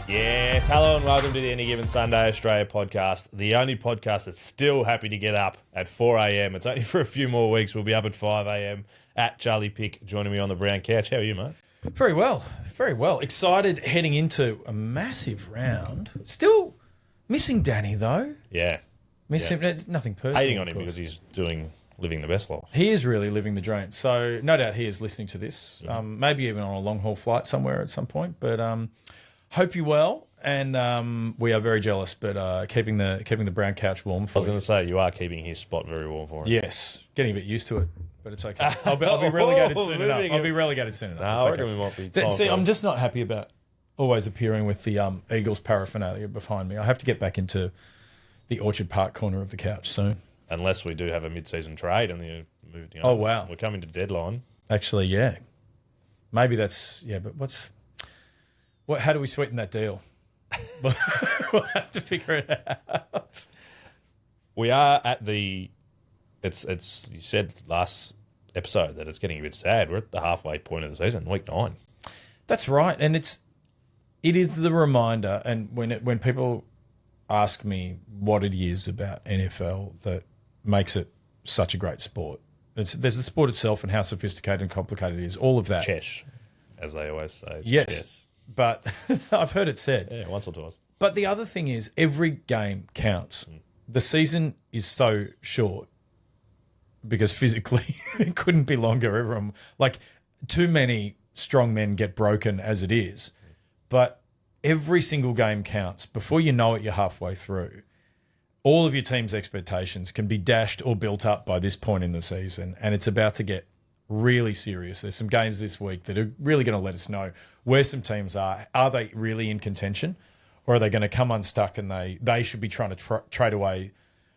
Yes, hello and welcome to the Any Given Sunday Australia podcast, the only podcast that's still happy to get up at 4 a.m. It's only for a few more weeks. We'll be up at 5 a.m. at Charlie Pick, joining me on the brown couch. How are you, mate? Very well, very well. Excited heading into a massive round. Still missing Danny, though. Yeah. Miss him. It's nothing personal. Hating on him because he's living the best life. He is really living the dream. So no doubt he is listening to this, maybe even on a long-haul flight somewhere at some point. But hope you're well, and we are very jealous, but keeping the brown couch warm for I was going to say, you are keeping his spot very warm for him. Yes, getting a bit used to it, but it's okay. I'll be relegated soon enough. I'll be relegated soon enough. No, it's I okay. reckon we might be. See, I'm just not happy about always appearing with the Eagles paraphernalia behind me. I have to get back into the Orchard Park corner of the couch soon. Unless we do have a mid-season trade and the move. Oh, wow. We're coming to deadline. Actually, yeah. Maybe that's but how do we sweeten that deal? We'll have to figure it out. We are at the. It's. You said last episode that it's getting a bit sad. We're at the halfway point of the season, week 9. That's right, and it is the reminder. And when people ask me what it is about NFL that makes it such a great sport, there's the sport itself and how sophisticated and complicated it is. All of that. Chess, as they always say. It's yes, chess. but I've heard it said. Yeah, once or twice. But the other thing is, every game counts. The season is so short because physically it couldn't be longer. Everyone, too many strong men get broken as it is. But every single game counts. Before you know it, you're halfway through. All of your team's expectations can be dashed or built up by this point in the season, and it's about to get really serious. There's some games this week that are really going to let us know where some teams are. Are they really in contention, or are they going to come unstuck and they should be trying to trade away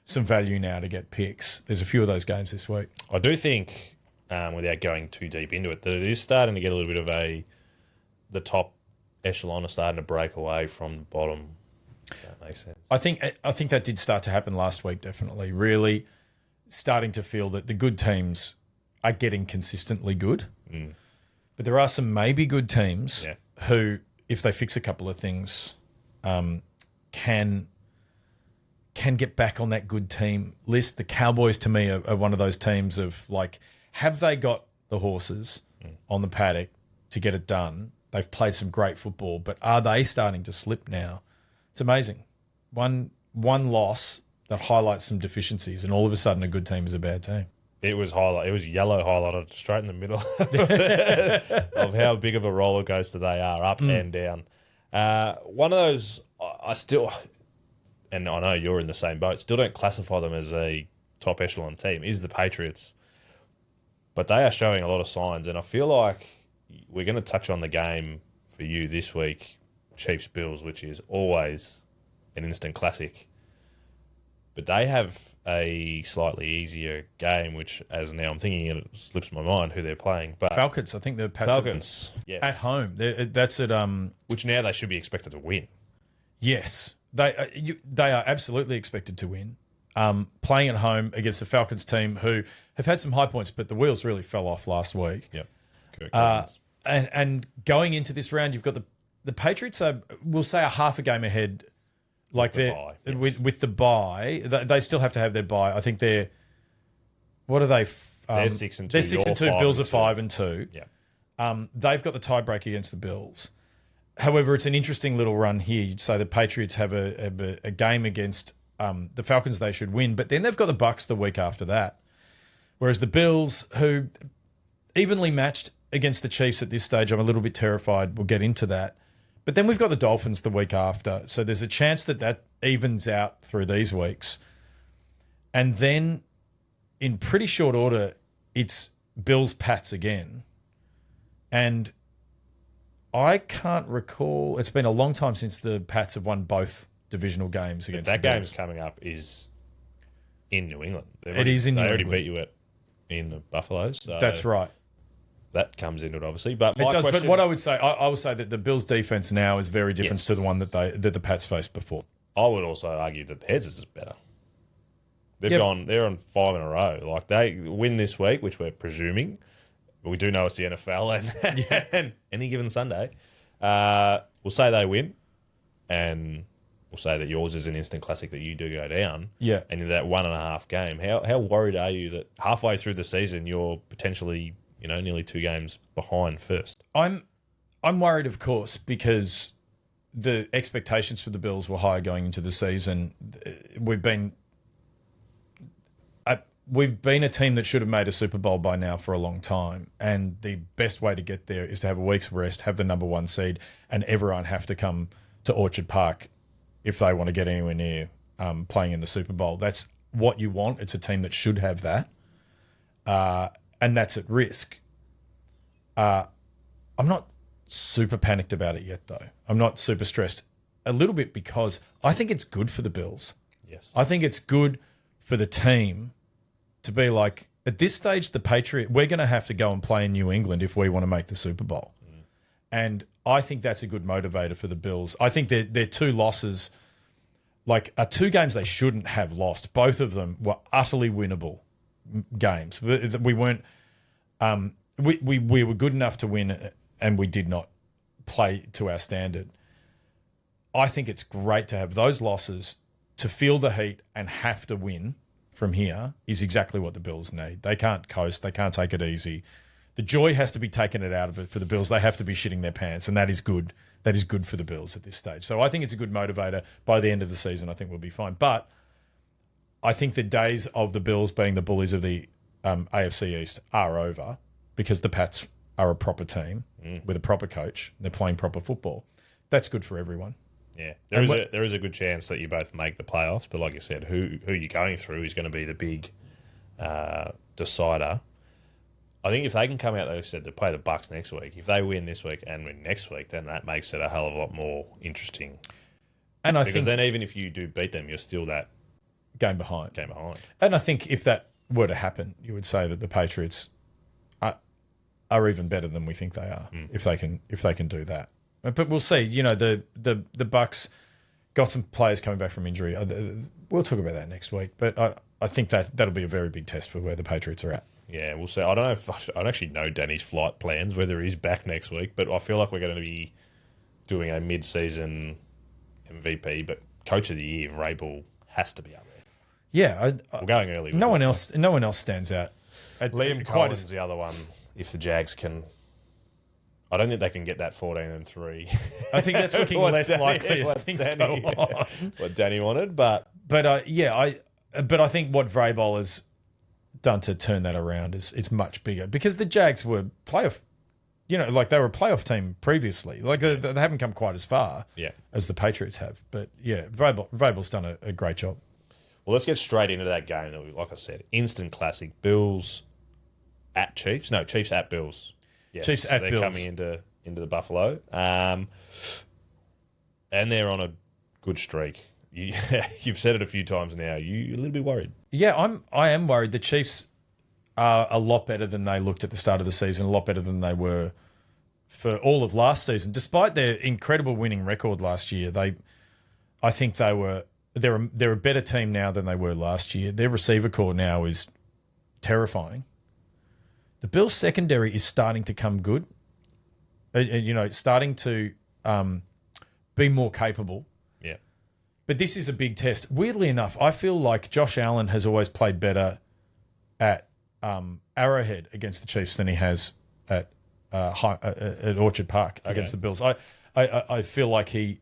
some value now to get picks? There's a few of those games this week. I do think, without going too deep into it, that it is starting to get a little bit of the top echelon are starting to break away from the bottom. If that makes sense. I think that did start to happen last week, definitely. Really starting to feel that the good teams are getting consistently good. Mm. But there are some maybe good teams who, if they fix a couple of things, can get back on that good team list. The Cowboys, to me, are one of those teams of, have they got the horses on the paddock to get it done? They've played some great football, but are they starting to slip now? It's amazing. One loss that highlights some deficiencies, and all of a sudden a good team is a bad team. It was yellow highlighted straight in the middle of how big of a roller coaster they are, up and down. One of those, I still, and I know you're in the same boat, still don't classify them as a top echelon team, is the Patriots. But they are showing a lot of signs, and I feel like we're going to touch on the game for you this week, Chiefs-Bills, which is always an instant classic. But they have a slightly easier game, which, as now I'm thinking, it slips my mind who they're playing. But Falcons, I think they're Falcons, yes. At home. That's at which now they should be expected to win. Yes, they are absolutely expected to win. Playing at home against the Falcons team, who have had some high points, but the wheels really fell off last week. Yep. Kirk Cousins. And going into this round, you've got the Patriots are, we'll say, a half a game ahead. With the bye, they still have to have their bye. I think they're, what are they? They're 6-2. They're 6-2. Bills are 5-2. Yeah. They've got the tiebreak against the Bills. However, it's an interesting little run here. You'd say the Patriots have a game against the Falcons they should win, but then they've got the Bucks the week after that. Whereas the Bills, who evenly matched against the Chiefs at this stage, I'm a little bit terrified. We'll get into that. But then we've got the Dolphins the week after. So there's a chance that evens out through these weeks. And then in pretty short order, it's Bills-Pats again. And I can't recall. It's been a long time since the Pats have won both divisional games against the Bills. That game's coming up is in New England. It is in New England. They already beat you in the Buffaloes. So that's right. That comes into it, obviously. But But what I would say, I will say that the Bills' defense now is very different to the one that the Pats faced before. I would also argue that theirs is better. They're on 5 in a row. Like, they win this week, which we're presuming. But we do know it's the NFL and any given Sunday. We'll say they win. and we'll say that yours is an instant classic that you do go down, Yeah. and in that 1.5 game, how worried are you that halfway through the season you're potentially, nearly 2 games behind first? I'm worried, of course, because the expectations for the Bills were higher going into the season. We've been a team that should have made a Super Bowl by now for a long time, and the best way to get there is to have a week's rest, have the number 1 seed, and everyone have to come to Orchard Park if they want to get anywhere near playing in the Super Bowl. That's what you want. It's a team that should have that, and that's at risk. I'm not super panicked about it yet, though. I'm not super stressed. A little bit because I think it's good for the Bills. Yes. I think it's good for the team to be like, at this stage, we're going to have to go and play in New England if we want to make the Super Bowl. Mm. And I think that's a good motivator for the Bills. I think their 2 losses, are 2 games they shouldn't have lost. Both of them were utterly winnable games. We weren't. We were good enough to win, and we did not play to our standard. I think it's great to have those losses, to feel the heat and have to win from here is exactly what the Bills need. They can't coast. They can't take it easy. The joy has to be taken out of it for the Bills. They have to be shitting their pants, and that is good. That is good for the Bills at this stage. So I think it's a good motivator. By the end of the season, I think we'll be fine. But I think the days of the Bills being the bullies of the AFC East are over, because the Pats are a proper team with a proper coach. They're playing proper football. That's good for everyone. Yeah, there is a good chance that you both make the playoffs, but like you said, who you're going through is going to be the big decider. I think if they can come out, like I said, to play the Bucks next week, if they win this week and win next week, then that makes it a hell of a lot more interesting. And I because think then even if you do beat them, you're still that game behind. And I think if that were to happen, you would say that the Patriots are even better than we think they are if they can do that. But we'll see. The Bucks got some players coming back from injury. We'll talk about that next week. But I think that'll be a very big test for where the Patriots are at. Yeah, we'll see. I don't know if I don't actually know Danny's flight plans, whether he's back next week, but I feel like we're going to be doing a mid-season MVP, but Coach of the Year, Vrabel, has to be up there. Yeah. We're going early. No one else stands out. Liam Cohen's the other one, if the Jags can... I don't think they can get that 14-3. I think that's looking less likely as things go on. What Danny wanted, but I think what Vrabel has done to turn that around is much bigger, because the Jags were playoff. They were a playoff team previously. They haven't come quite as far as the Patriots have. But yeah, Vrabel's done a great job. Well, let's get straight into that game. Like I said, instant classic. Bills at Chiefs. No, Chiefs at Bills. Yes, Chiefs at they're Bills. coming into the Buffalo, and they're on a good streak. You've said it a few times now. You're a little bit worried. Yeah, I am worried. The Chiefs are a lot better than they looked at the start of the season. A lot better than they were for all of last season, despite their incredible winning record last year. I think they're a better team now than they were last year. Their receiver core now is terrifying. The Bills' secondary is starting to come good. Starting to be more capable. Yeah. But this is a big test. Weirdly enough, I feel like Josh Allen has always played better at Arrowhead against the Chiefs than he has at Orchard Park against the Bills. I feel like he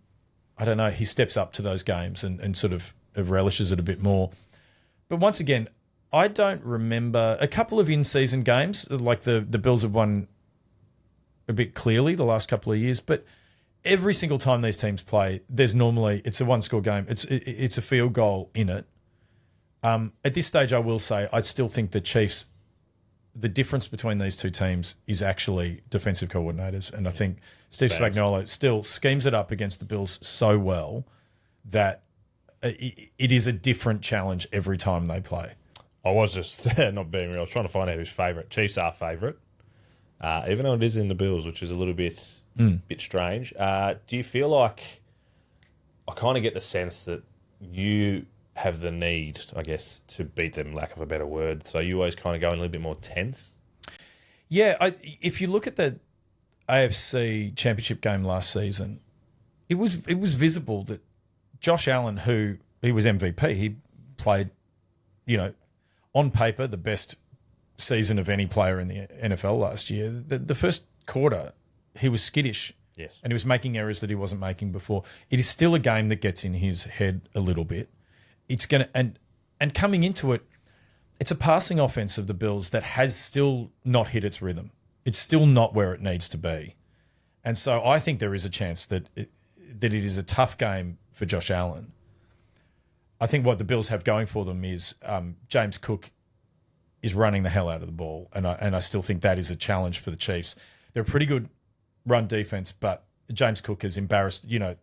steps up to those games and sort of relishes it a bit more. But once again, I don't remember a couple of in-season games, like the Bills have won a bit clearly the last couple of years, but every single time these teams play, it's a one-score game. It's a field goal in it. At this stage, I will say I still think the Chiefs, the difference between these two teams is actually defensive coordinators, and I think Steve Spagnuolo still schemes it up against the Bills so well that it is a different challenge every time they play. I was just not being real. I was trying to find out who's favourite. Chiefs are favourite, even though it is in the Bills, which is a little bit strange. Do you feel like I kind of get the sense that you have the need, I guess, to beat them, lack of a better word, so you always kind of go in a little bit more tense? Yeah, if you look at the AFC Championship game last season, it was visible that Josh Allen, who he was MVP, he played, on paper the best season of any player in the NFL last year. The first quarter, he was skittish. Yes. And he was making errors that he wasn't making before. It is still a game that gets in his head a little bit. It's going to and coming into it, it's a passing offense of the Bills that has still not hit its rhythm. It's still not where it needs to be. And so I think there is a chance that it is a tough game for Josh Allen. I think what the Bills have going for them is James Cook is running the hell out of the ball, and I still think that is a challenge for the Chiefs. They're a pretty good run defense, but James Cook has embarrassed. The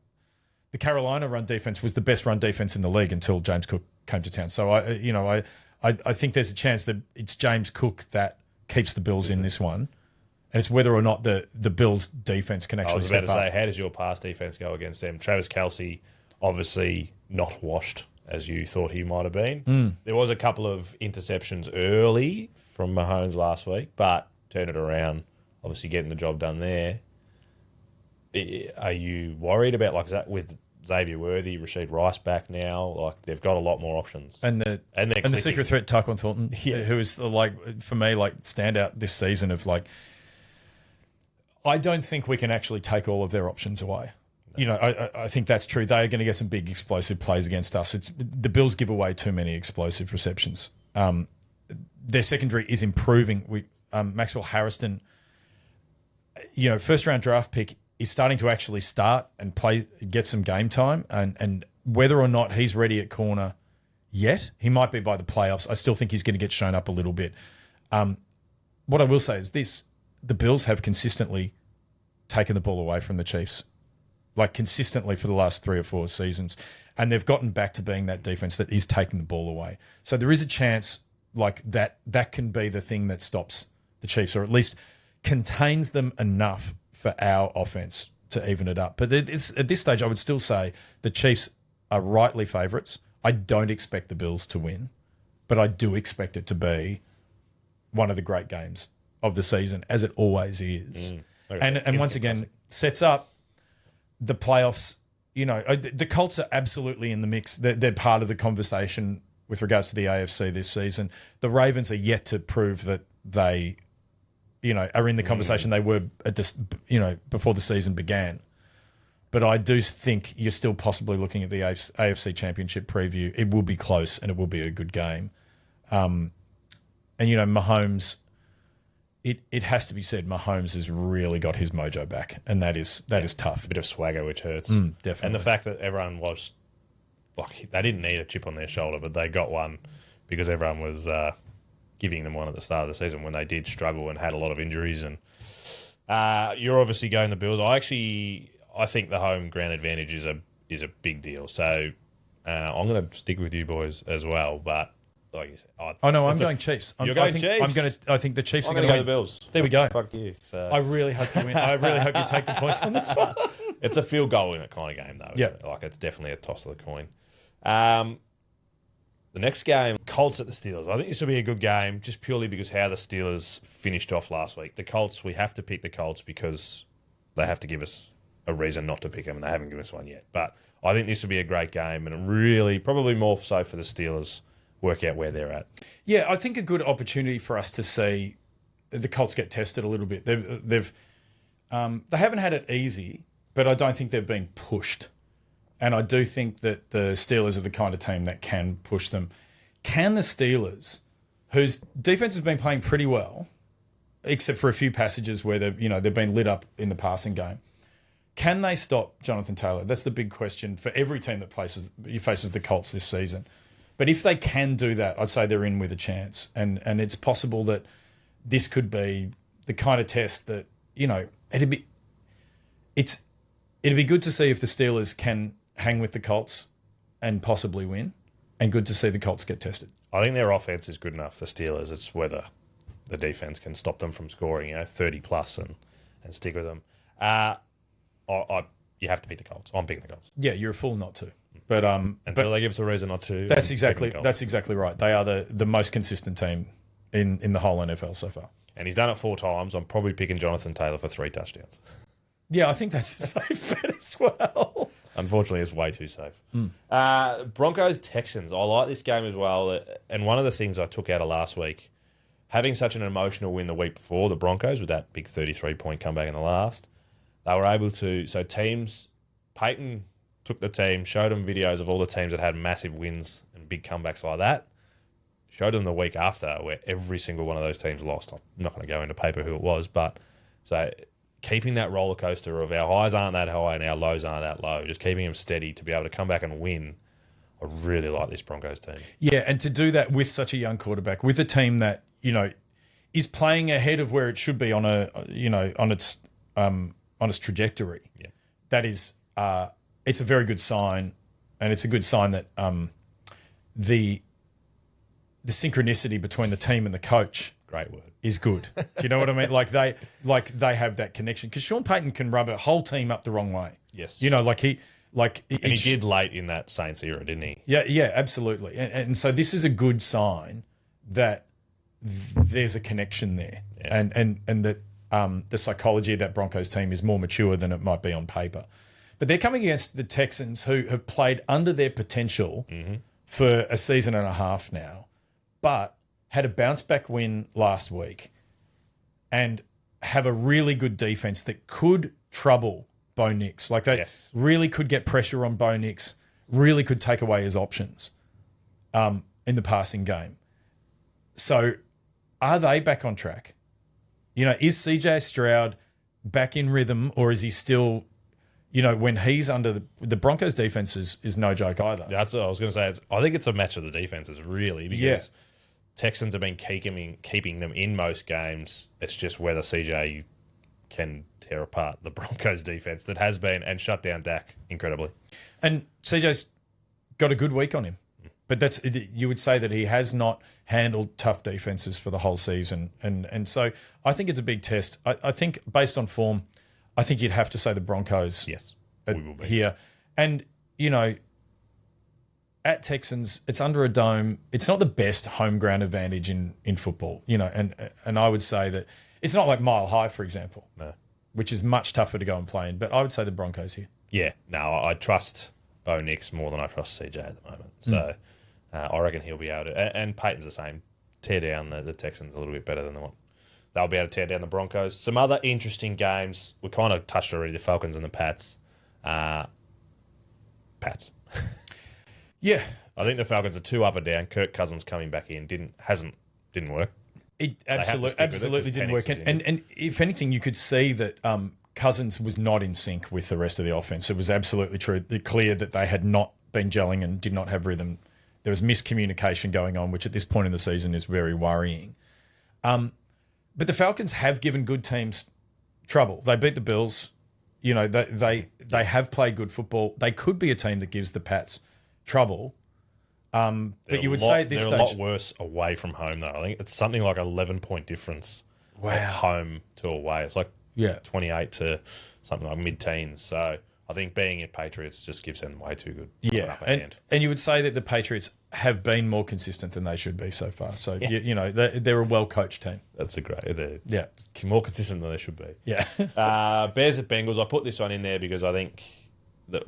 Carolina run defense was the best run defense in the league until James Cook came to town. So I think there's a chance that it's James Cook that keeps the Bills in this one, and it's whether or not the Bills defense can actually step up. I was about to say, how does your pass defense go against them? Travis Kelce, obviously not washed as you thought he might have been. There was a couple of interceptions early from Mahomes last week, but turned it around, obviously getting the job done there. Are you worried about that with Xavier Worthy, Rashid Rice back now? Like, they've got a lot more options. And the secret threat Tyquan Thornton, who is for me, standout this season of I don't think we can actually take all of their options away. I think that's true. They are going to get some big explosive plays against us. The Bills give away too many explosive receptions. Their secondary is improving. Maxwell Harrison, first round draft pick, is starting to actually start and get some game time. And whether or not he's ready at corner yet, he might be by the playoffs. I still think he's going to get shown up a little bit. What I will say is this: the Bills have consistently taken the ball away from the Chiefs, consistently for the last 3 or 4 seasons. And they've gotten back to being that defense that is taking the ball away. So there is a chance that can be the thing that stops the Chiefs, or at least contains them enough for our offense to even it up. But at this stage, I would still say the Chiefs are rightly favourites. I don't expect the Bills to win, but I do expect it to be one of the great games of the season, as it always is. And once again, sets up the playoffs. The Colts are absolutely in the mix. They're part of the conversation with regards to the AFC this season. The Ravens are yet to prove that they are in the conversation they were at this, before the season began. But I do think you're still possibly looking at the AFC Championship preview. It will be close and it will be a good game. And Mahomes, it has to be said, Mahomes has really got his mojo back, and that is tough. A bit of swagger, which hurts. Definitely. And the fact that everyone was, they didn't need a chip on their shoulder, but they got one because everyone was giving them one at the start of the season when they did struggle and had a lot of injuries. And you're obviously going the Bills. I think the home ground advantage is a big deal. So I'm going to stick with you boys as well. But like you said, I'm going Chiefs. You're going Chiefs. I think the Chiefs are going to go the Bills. There we go. Fuck you. So. I really hope you win. I really hope you take the points on this one. It's a field goal in it kind of game, though. Yeah, it's definitely a toss of the coin. The next game, Colts at the Steelers. I think this will be a good game just purely because how the Steelers finished off last week. The Colts, we have to pick the Colts because they have to give us a reason not to pick them, and they haven't given us one yet. But I think this will be a great game, and really, probably more so for the Steelers, work out where they're at. Yeah, I think a good opportunity for us to see the Colts get tested a little bit. They haven't had it easy, but I don't think they've been pushed. And I do think that the Steelers are the kind of team that can push them. Can the Steelers, whose defense has been playing pretty well, except for a few passages where they've been lit up in the passing game, can they stop Jonathan Taylor? That's the big question for every team that faces the Colts this season. But if they can do that, I'd say they're in with a chance. And it's possible that this could be the kind of test that, it'd be good to see if the Steelers can hang with the Colts and possibly win, and good to see the Colts get tested. I think their offense is good enough for Steelers. It's whether the defense can stop them from scoring, 30 plus and stick with them. You have to pick the Colts. I'm picking the Colts. Yeah, you're a fool not to. But until they give us a reason not to. That's exactly right. They are the most consistent team in the whole NFL so far. And he's done it 4 times. I'm probably picking Jonathan Taylor for 3 touchdowns. Yeah, I think that's a safe bet as well. Unfortunately, it's way too safe. Broncos Texans. I like this game as well. And one of the things I took out of last week, having such an emotional win the week before, the Broncos with that big 33-point comeback in the last, they were able to. So teams, Peyton took the team, showed them videos of all the teams that had massive wins and big comebacks like that. Showed them the week after where every single one of those teams lost. I'm not going to go into paper who it was, but so keeping that roller coaster of our highs aren't that high and our lows aren't that low, just keeping them steady to be able to come back and win. I really like this Broncos team. Yeah, and to do that with such a young quarterback, with a team that, is playing ahead of where it should be on its trajectory. Yeah. That is, it's a very good sign, and it's a good sign that the synchronicity between the team and the coach, great word, is good. Do you know what I mean? Like they have that connection, because Sean Payton can rub a whole team up the wrong way. Yes, he did late in that Saints era, didn't he? Yeah, absolutely. And so this is a good sign that there's a connection there, and that the psychology of that Broncos team is more mature than it might be on paper. But they're coming against the Texans, who have played under their potential for a season and a half now, but had a bounce-back win last week and have a really good defense that could trouble Bo Nix. Like they really could get pressure on Bo Nix, really could take away his options in the passing game. So are they back on track? Is CJ Stroud back in rhythm, or is he still, when he's under the Broncos defense is no joke either. That's what I was going to say. I think it's a match of the defenses, really, because Texans have been keeping them in most games. It's just whether CJ can tear apart the Broncos defense that has been and shut down Dak incredibly. And CJ's got a good week on him. But you would say that he has not handled tough defenses for the whole season. And so I think it's a big test. I think based on form, I think you'd have to say the Broncos we will be here. And, at Texans, it's under a dome. It's not the best home ground advantage in football, and I would say that it's not like Mile High, for example, which is much tougher to go and play in. But I would say the Broncos here. Yeah, no, I trust Bo Nix more than I trust CJ at the moment. So I reckon he'll be able to. And Peyton's the same. Tear down the Texans a little bit better than the one. They'll be able to tear down the Broncos. Some other interesting games. We kind of touched already, the Falcons and the Pats. Pats. Yeah. I think the Falcons are too up or down. Kirk Cousins coming back in didn't work. It absolutely didn't work. And if anything, you could see that Cousins was not in sync with the rest of the offense. It was absolutely clear that they had not been gelling and did not have rhythm. There was miscommunication going on, which at this point in the season is very worrying. But the Falcons have given good teams trouble. They beat the Bills. They have played good football. They could be a team that gives the Pats trouble. But you would say at this stage... They're a lot worse away from home, though. I think it's something like 11-point difference at home to away. It's like 28 to something like mid-teens. So I think being at Patriots just gives them way too good. Yeah, and you would say that the Patriots have been more consistent than they should be so far. So, they're a well-coached team. That's they're more consistent than they should be. Yeah. Bears at Bengals. I put this one in there because I think that,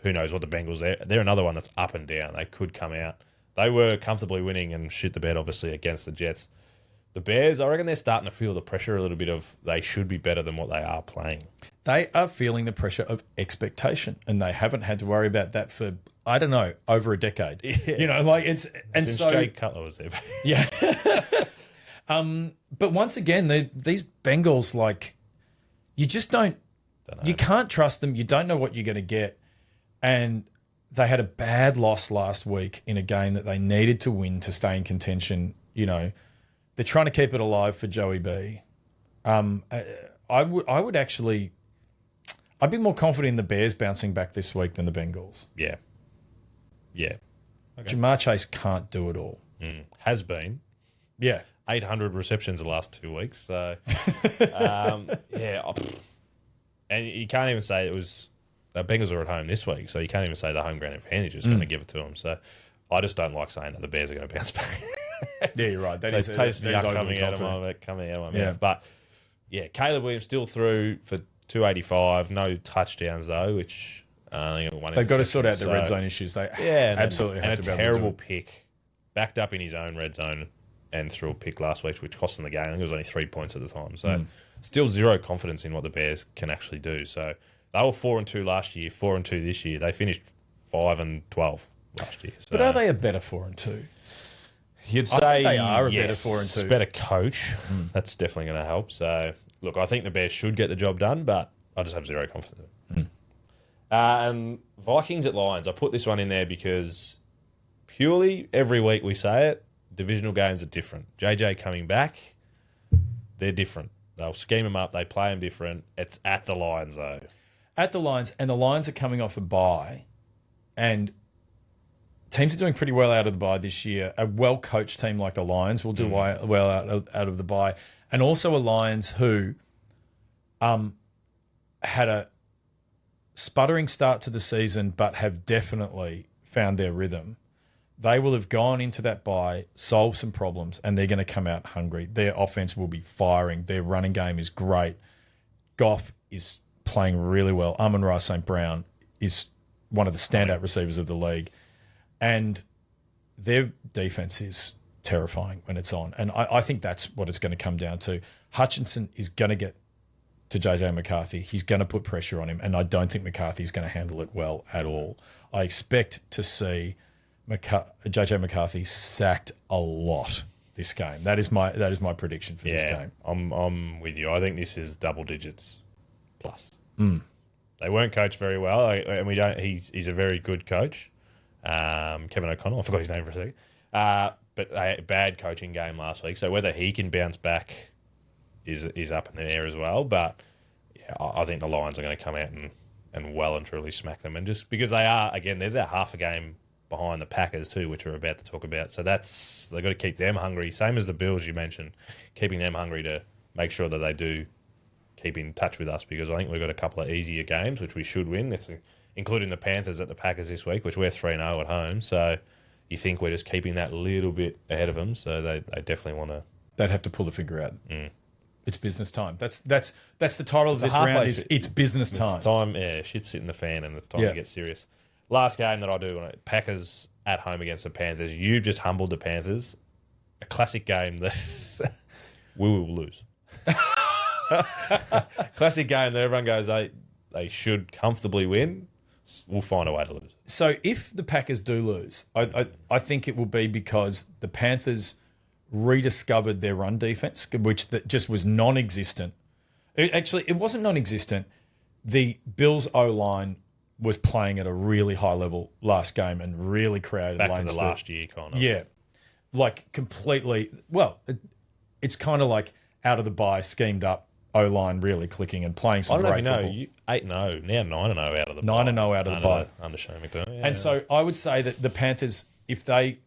who knows what the Bengals are. They're another one that's up and down. They could come out. They were comfortably winning and shit the bed, obviously, against the Jets. The Bears, I reckon they're starting to feel the pressure a little bit of they should be better than what they are playing. They are feeling the pressure of expectation, and they haven't had to worry about that for, I don't know, over a decade. Yeah. Since Jay Cutler was there. Yeah. But once again, these Bengals, you just don't you can't trust them. You don't know what you're going to get. And they had a bad loss last week in a game that they needed to win to stay in contention. They're trying to keep it alive for Joey B. I would actually, I'd be more confident in the Bears bouncing back this week than the Bengals. Yeah. Okay. Jamar Chase can't do it all. Has been. Yeah. 800 receptions the last 2 weeks. So, And you can't even say it was... The Bengals are at home this week, so you can't even say the home ground advantage is going to give it to them. So I just don't like saying that the Bears are going to bounce back. Yeah, you're right. That taste the yuck coming out of my mouth. Yeah. But, Caleb Williams still threw for 285, no touchdowns though, which they've got to sort out the red zone issues. They absolutely have to be able to do it. And a terrible pick, backed up in his own red zone and threw a pick last week, which cost them the game. I think it was only 3 points at the time. So still zero confidence in what the Bears can actually do. So they were 4-2 last year, 4-2 this year. They finished 5-12 last year. So but are they a better 4-2? You'd say I think they are a better 4-2. Better coach. That's definitely going to help. So look, I think the Bears should get the job done, but I just have zero confidence. And Vikings at Lions. I put this one in there because purely every week we say it, divisional games are different. JJ coming back, they're different. They'll scheme them up. They play them different. It's at the Lions, though. At the Lions, and the Lions are coming off a bye, and teams are doing pretty well out of the bye this year. A well-coached team like the Lions will do well out of the bye. And also a Lions who had a sputtering start to the season but have definitely found their rhythm. They will have gone into that bye, solved some problems, and they're going to come out hungry. Their offense will be firing. Their running game is great. Goff is playing really well. Amon-Ra St. Brown is one of the standout receivers of the league. And their defense is terrifying when it's on. And I think that's what it's going to come down to. Hutchinson is going to get to JJ McCarthy. He's going to put pressure on him, and I don't think McCarthy's going to handle it well at all. I expect to see JJ McCarthy sacked a lot this game. That is my prediction for this game. I'm with you. I think this is double digits plus. They weren't coached very well, and we don't. He's a very good coach, Kevin O'Connell. I forgot his name for a second. But a bad coaching game last week. So whether he can bounce back is up in the air as well. But yeah, I think the Lions are going to come out and well and truly smack them. And just because they are, again, they're half a game behind the Packers too, which we're about to talk about. So they've got to keep them hungry. Same as the Bills you mentioned, keeping them hungry to make sure that they do keep in touch with us, because I think we've got a couple of easier games, which we should win. That's including the Panthers at the Packers this week, which we're 3-0 at home. So you think we're just keeping that little bit ahead of them. So they definitely want to. They'd have to pull the finger out. It's business time. That's the title of this round. It's business time. It's time. Yeah, shit's hitting the fan, and it's time to get serious. Last game that I do, Packers at home against the Panthers. You've just humbled the Panthers. A classic game that we will lose. Classic game that everyone goes, they should comfortably win. We'll find a way to lose. So if the Packers do lose, I think it will be because the Panthers rediscovered their run defense, which that just was non-existent. It wasn't non-existent. The Bills' O-line was playing at a really high level last game and really created back lanes to the last year kind of. Yeah, like completely. Well, it's kind of like out of the bye, schemed up O-line really clicking and playing some great football. I don't know if you know, 8-0, now 9-0 out of the bye. 9-0 out of the bye. Under Shane McDermott. Yeah. And so I would say that the Panthers, if they,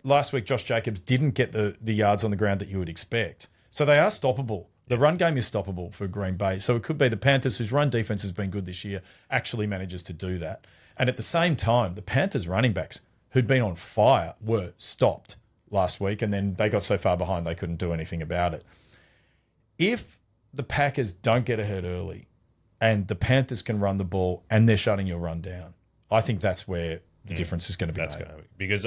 last week Josh Jacobs didn't get the yards on the ground that you would expect. So they are stoppable. The run game is stoppable for Green Bay. So it could be the Panthers, whose run defense has been good this year, actually manages to do that. And at the same time, the Panthers running backs, who'd been on fire, were stopped last week, and then they got so far behind they couldn't do anything about it. If the Packers don't get ahead early and the Panthers can run the ball and they're shutting your run down, I think that's where the difference is going to be made. Because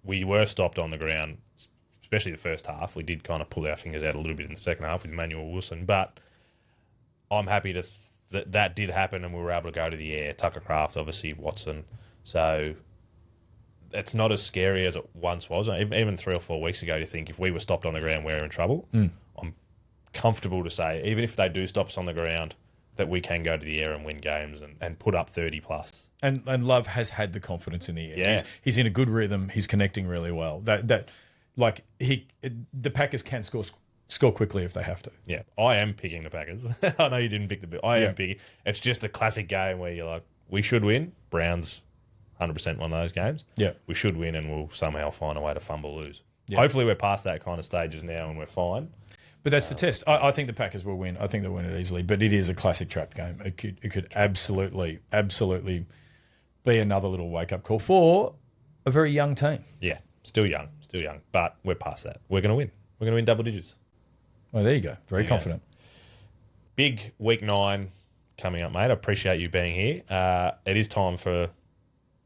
we were stopped on the ground, especially the first half. We did kind of pull our fingers out a little bit in the second half with Emmanuel Wilson, but I'm happy that did happen and we were able to go to the air. Tucker Kraft, obviously Watson. So it's not as scary as it once was. Even 3 or 4 weeks ago, you think if we were stopped on the ground, we're in trouble. I'm comfortable to say, even if they do stop us on the ground, that we can go to the air and win games and put up 30 plus. And Love has had the confidence in the air. Yeah. He's in a good rhythm. He's connecting really well. The Packers can score quickly if they have to. Yeah, I am picking the Packers. I know you didn't pick the Bills. I am picking. It's just a classic game where you're like, we should win. Browns, 100% one of those games. Yeah, we should win, and we'll somehow find a way to fumble lose. Yeah. Hopefully, we're past that kind of stages now, and we're fine. But that's the test. I think the Packers will win. I think they'll win it easily. But it is a classic trap game. It could absolutely be another little wake up call for a very young team. Yeah, still young, but we're past that. We're going to win. We're going to win double digits. Well, there you go. Very confident. big week 9 coming up, mate. I appreciate you being here. It is time for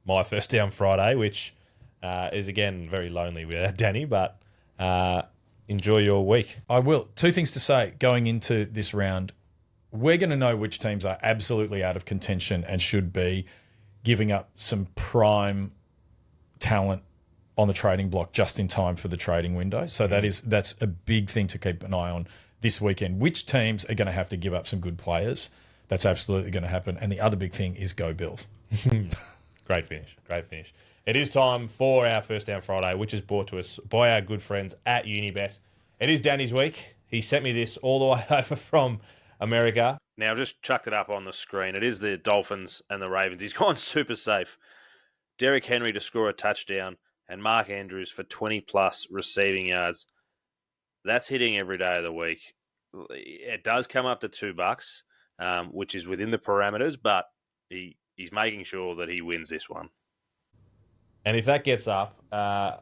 my first down Friday, which is, again, very lonely without Danny, but enjoy your week. I will. 2 things to say going into this round. We're going to know which teams are absolutely out of contention and should be giving up some prime talent on the trading block just in time for the trading window. So that's a big thing to keep an eye on this weekend. Which teams are going to have to give up some good players? That's absolutely going to happen. And the other big thing is go Bills. Great finish. It is time for our First Down Friday, which is brought to us by our good friends at Unibet. It is Danny's week. He sent me this all the way over from America. Now, I've just chucked it up on the screen. It is the Dolphins and the Ravens. He's gone super safe. Derrick Henry to score a touchdown and Mark Andrews for 20-plus receiving yards. That's hitting every day of the week. It does come up to $2, which is within the parameters, but he's making sure that he wins this one. And if that gets up, I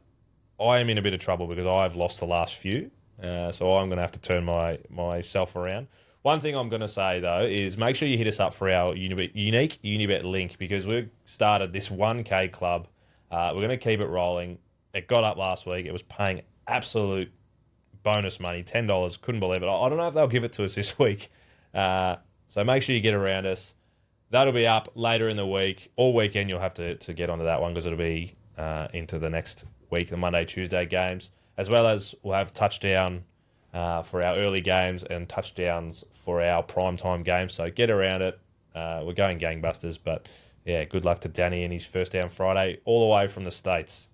am in a bit of trouble because I've lost the last few. So I'm going to have to turn myself around. One thing I'm going to say, though, is make sure you hit us up for our unique Unibet link because we've started this 1K club. We're going to keep it rolling. It got up last week. It was paying absolute bonus money, $10. Couldn't believe it. I don't know if they'll give it to us this week. So make sure you get around us. That'll be up later in the week. All weekend you'll have to get onto that one because it'll be into the next week, the Monday, Tuesday games, as well as we'll have touchdown for our early games and touchdowns for our primetime games. So get around it. We're going gangbusters, but yeah, good luck to Danny and his First Down Friday all the way from the States.